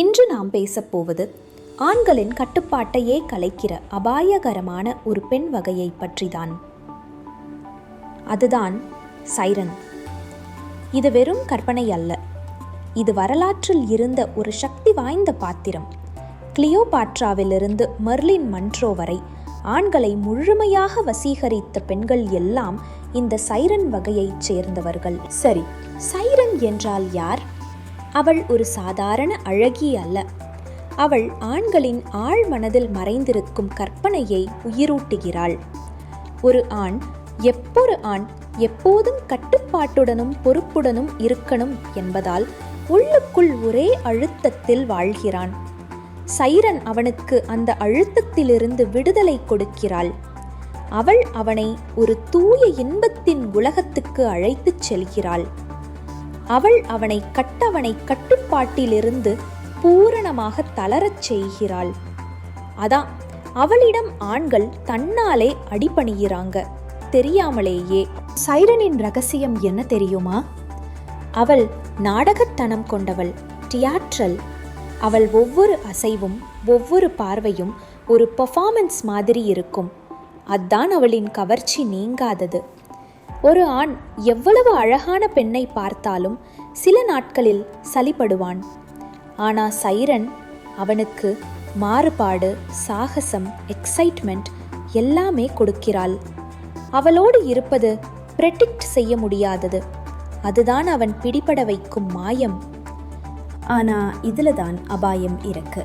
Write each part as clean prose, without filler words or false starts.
இன்று நாம் பேசப்போவது ஆண்களின் கட்டுப்பாட்டையே கலைக்கிற அபாயகரமான ஒரு பெண் வகையை பற்றிதான். அதுதான் சைரன். இது வெறும் கற்பனை அல்ல, இது வரலாற்றில் இருந்த ஒரு சக்தி வாய்ந்த பாத்திரம். கிளியோபாட்ராவிலிருந்து மெர்லின் மன்றோ வரை ஆண்களை முழுமையாக வசீகரித்த பெண்கள் எல்லாம் இந்த சைரன் வகையைச் சேர்ந்தவர்கள். சரி, சைரன் என்றால் யார்? அவள் ஒரு சாதாரண அழகி அல்ல. அவள் ஆண்களின் ஆழ் மனதில் மறைந்திருக்கும் கற்பனையை உயிரூட்டுகிறாள். ஒரு ஆண் எப்போதும் கட்டுப்பாட்டுடனும் பொறுப்புடனும் இருக்கணும் என்பதால் உள்ளுக்குள் ஒரே அழுத்தத்தில் வாழ்கிறான். சைரன் அவனுக்கு அந்த அழுத்தத்திலிருந்து விடுதலை கொடுக்கிறாள். அவள் அவனை ஒரு தூய இன்பத்தின் உலகத்துக்கு அழைத்துச் செல்கிறாள். அவள் அவனை கட்டுப்பாட்டிலிருந்து பூரணமாக தளரச் செய்கிறாள். அதான் அவளிடம் ஆண்கள் தன்னாலே அடிபணிகிறாங்க, தெரியாமலேயே. சைரனின் ரகசியம் என்ன தெரியுமா? அவள் நாடகத்தனம் கொண்டவள், தியாட்ரல். அவள் ஒவ்வொரு அசைவும் ஒவ்வொரு பார்வையும் ஒரு பெர்ஃபார்மன்ஸ் மாதிரி இருக்கும். அதான் அவளின் கவர்ச்சி நீங்காதது. ஒரு ஆண் எவ்வளவு அழகான பெண்ணை பார்த்தாலும் சில நாட்களில் சலிப்படுவான். ஆனால் சைரன் அவனுக்கு மாறுபாடு, சாகசம், எக்ஸைட்மெண்ட் எல்லாமே கொடுக்கிறாள். அவளோடு இருப்பது ப்ரெடிக்ட் செய்ய முடியாதது. அதுதான் அவன் பிடிபட வைக்கும் மாயம். ஆனால் இதில் தான் அபாயம் இருக்கு.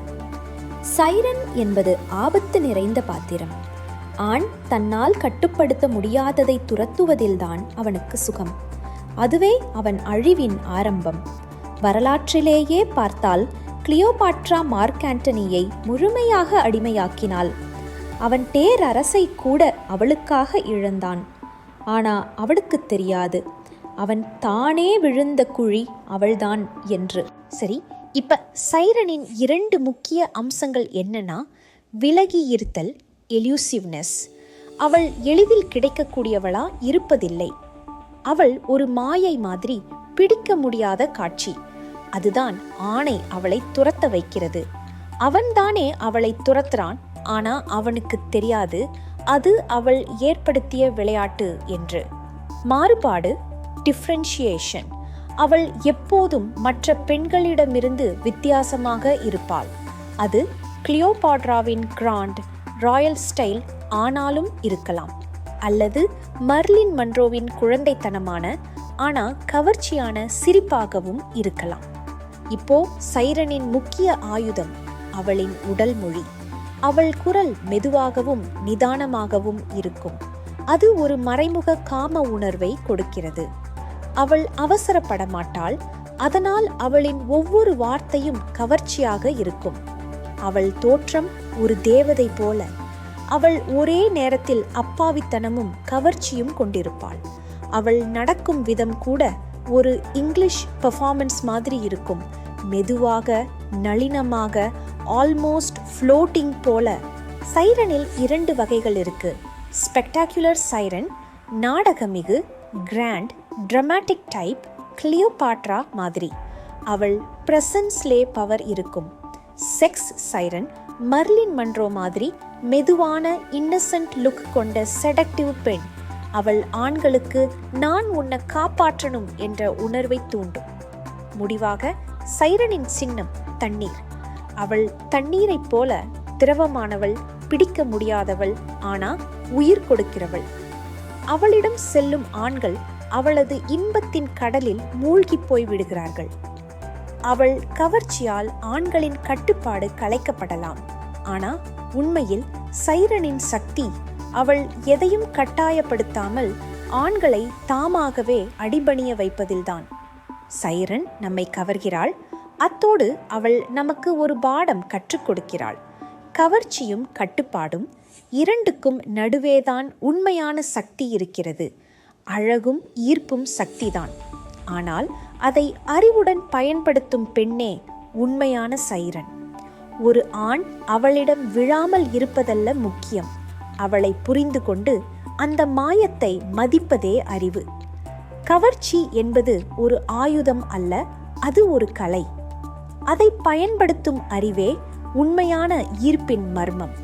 சைரன் என்பது ஆபத்து நிறைந்த பாத்திரம். ஆண் தன்னால் கட்டுப்படுத்த முடியாததை துரத்துவதில்தான் அவனுக்கு சுகம். அதுவே அவன் அழிவின் ஆரம்பம். வரலாற்றிலேயே பார்த்தால் கிளியோபாட்ரா மார்க் ஆண்டனியை முழுமையாக அடிமையாக்கினாள். அவன் பேரரசை கூட அவளுக்காக இழந்தான். ஆனா அவளுக்கு தெரியாது, அவன் தானே விழுந்த குழி அவள்தான் என்று. சரி, இப்ப சைரனின் 2 முக்கிய அம்சங்கள் என்னன்னா, விலகி இருத்தல், எல்யூசிவ்னஸ். அவள் எளிதில் கிடைக்கக்கூடியவளா இருப்பதில்லை. அவள் ஒரு மாயை மாதிரி, பிடிக்க முடியாத காட்சி. அதுதான் ஆணை அவளை துரத்த வைக்கிறது. அவன்தானே அவளை துரத்துறான், ஆனா அவனுக்கு தெரியாது அது அவள் ஏற்படுத்திய விளையாட்டு என்று. மாறுபாடு, டிஃப்ரென்ஷியேஷன். அவள் எப்போதும் மற்ற பெண்களிடமிருந்து வித்தியாசமாக இருப்பாள். அது கிளியோபாட்ராவின் கிராண்ட் ராயல் ஸ்டைல் ஆனாலும் இருக்கலாம், அல்லது மர்லின் மன்ரோவின் குழந்தைத்தனமான ஆனா கவர்ச்சியான சிரிப்பாகவும் இருக்கலாம். இப்போ சைரனின் முக்கிய ஆயுதம் அவளின் உடல் மொழி. அவள் குரல் மெதுவாகவும் நிதானமாகவும் இருக்கும். அது ஒரு மறைமுக காம உணர்வை கொடுக்கிறது. அவள் அவசரப்பட மாட்டாள், அதனால் அவளின் ஒவ்வொரு வார்த்தையும் கவர்ச்சியாக இருக்கும். அவள் தோற்றம் ஒரு தேவதை போல. அவள் ஒரே நேரத்தில் அப்பாவித்தனமும் கவர்ச்சியும் கொண்டிருப்பாள். அவள் நடக்கும் விதம் கூட ஒரு இங்கிலீஷ் பெர்ஃபார்மன்ஸ் மாதிரி இருக்கும். மெதுவாக, நளினமாக, ஆல்மோஸ்ட் ஃப்ளோட்டிங் போல. சைரனில் 2 வகைகள் இருக்கு. ஸ்பெக்டாகுலர் சைரன், நாடகமிகு, கிராண்ட், டிராமாட்டிக் டைப், கிளியோபாட்ரா மாதிரி. அவள் பிரசன்ஸ்லே பவர் இருக்கும். செக்ஸ் சைரன், மர்லின் மன்றோ மாதிரி மெதுவான இன்னசென்ட் லுக் கொண்ட செடக்டிவ் பெண். அவள் ஆண்களுக்கு நான் உன்னை காப்பாற்றணும் என்ற உணர்வை தூண்டும். முடிவாக சைரனின் சின்னம் தண்ணீர். அவள் தண்ணீரைப் போல திரவமானவள், பிடிக்க முடியாதவள், ஆனா உயிர் கொடுக்கிறவள். அவளிடம் செல்லும் ஆண்கள் அவளது இன்பத்தின் கடலில் மூழ்கி போய் விடுகிறார்கள். அவள் கவர்ச்சியால் ஆண்களின் கட்டுப்பாடு கலைக்கப்படலாம். ஆனா உண்மையில் சைரனின் சக்தி அவள் எதையும் கட்டாயப்படுத்தாமல் ஆண்களை தாமாகவே அடிபணிய வைப்பதில்தான். சைரன் நம்மை கவர்கிறாள், அத்தோடு அவள் நமக்கு ஒரு பாடம் கற்றுக் கொடுக்கிறாள். கவர்ச்சியும் கட்டுப்பாடும் 2க்கும் நடுவேதான் உண்மையான சக்தி இருக்கிறது. அழகும் ஈர்ப்பும் சக்திதான். ஆனால் அதை அறிவுடன் பயன்படுத்தும் பெண்ணே உண்மையான சைரன். ஒரு ஆண் அவளிடம் விழாமல் இருப்பதல்ல முக்கியம், அவளை புரிந்து கொண்டு அந்த மாயத்தை மதிப்பதே அறிவு. கவர்ச்சி என்பது ஒரு ஆயுதம் அல்ல, அது ஒரு கலை. அதை பயன்படுத்தும் அறிவே உண்மையான ஈர்ப்பின் மர்மம்.